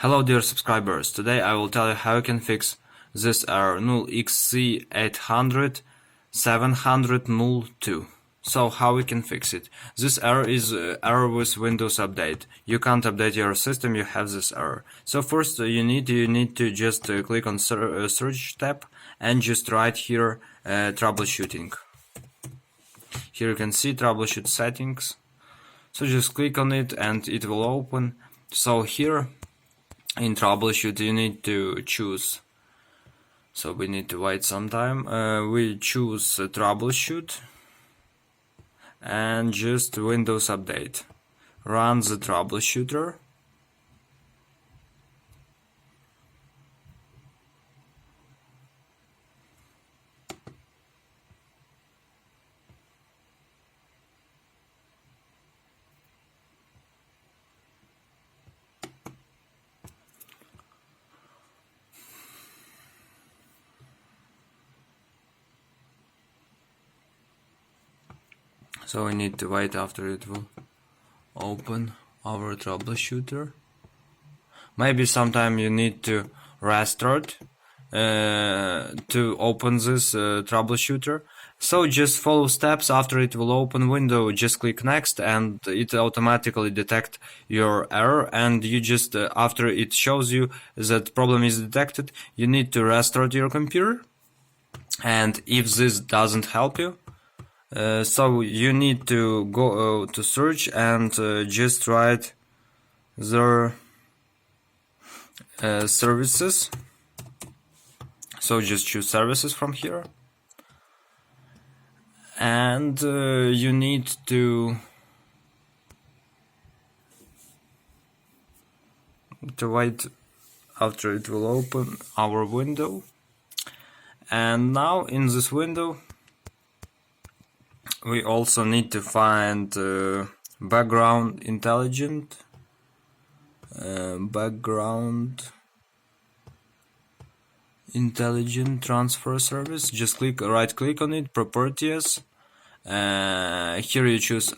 Hello dear subscribers, today I will tell you how you can fix this error 0xc80070002. So how we can fix it? This error is error with Windows Update. You can't update your system, you have this error. So first you need to just click on search tab and just write here troubleshooting. Here you can see troubleshoot settings. So just click on it and it will open. So here in troubleshoot you need to choose, so we need to wait some time. We choose troubleshoot and just Windows Update. Run the troubleshooter. So we need to wait after it will open our troubleshooter. Maybe sometime you need to restart to open this troubleshooter. So just follow steps. After it will open window, just click next and it automatically detect your error, and you just after it shows you that problem is detected, you need to restart your computer. And if this doesn't help you, so you need to go to search and just write their services. So just choose services from here, and you need to wait after it will open our window. And now in this window we also need to find background intelligent transfer service. Just right click on it, properties. Here you choose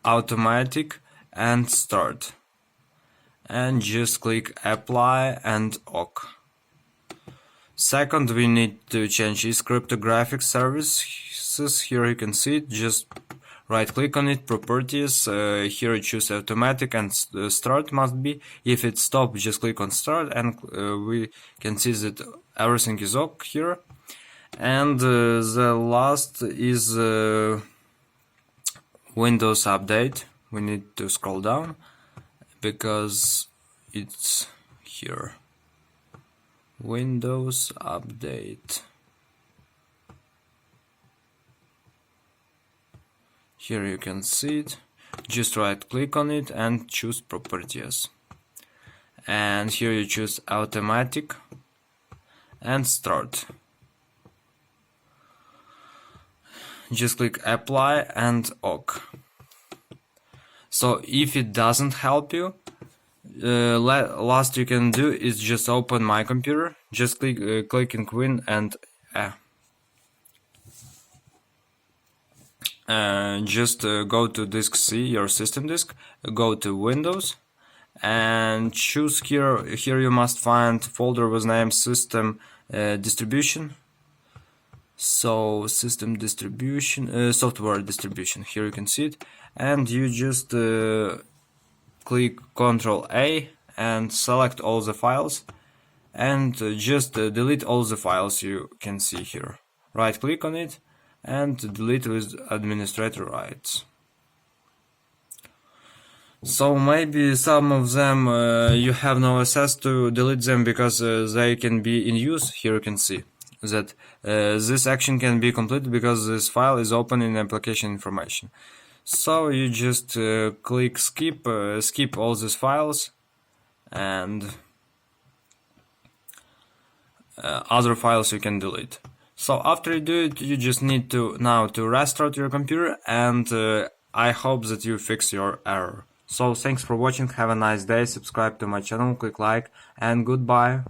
automatic and start, and just click apply and OK. Second, we need to change its cryptographic services. Here you can see it. Just right click on it, properties. Here you choose automatic and start must be. If it's stop, just click on start, and we can see that everything is OK here. And the last is Windows Update. We need to scroll down because it's here. Windows Update. Here you can see it. Just right click on it and choose properties. And here you choose automatic and start. Just click apply and OK. So if it doesn't help you, last you can do is just open my computer. Just click in Win and just go to disk C, your system disk. Go to Windows and choose here. Here you must find folder with name system distribution. So system distribution, software distribution. Here you can see it, and you just click Ctrl A and select all the files, and just delete all the files you can see here. Right click on it and delete with administrator rights. So maybe some of them you have no access to delete them because they can be in use. Here you can see that this action can be completed because this file is open in application information. So you just click skip all these files, and other files you can delete. So after you do it, you just need to now to restart your computer, and I hope that you fix your error. So thanks for watching, have a nice day, subscribe to my channel, click like, and goodbye.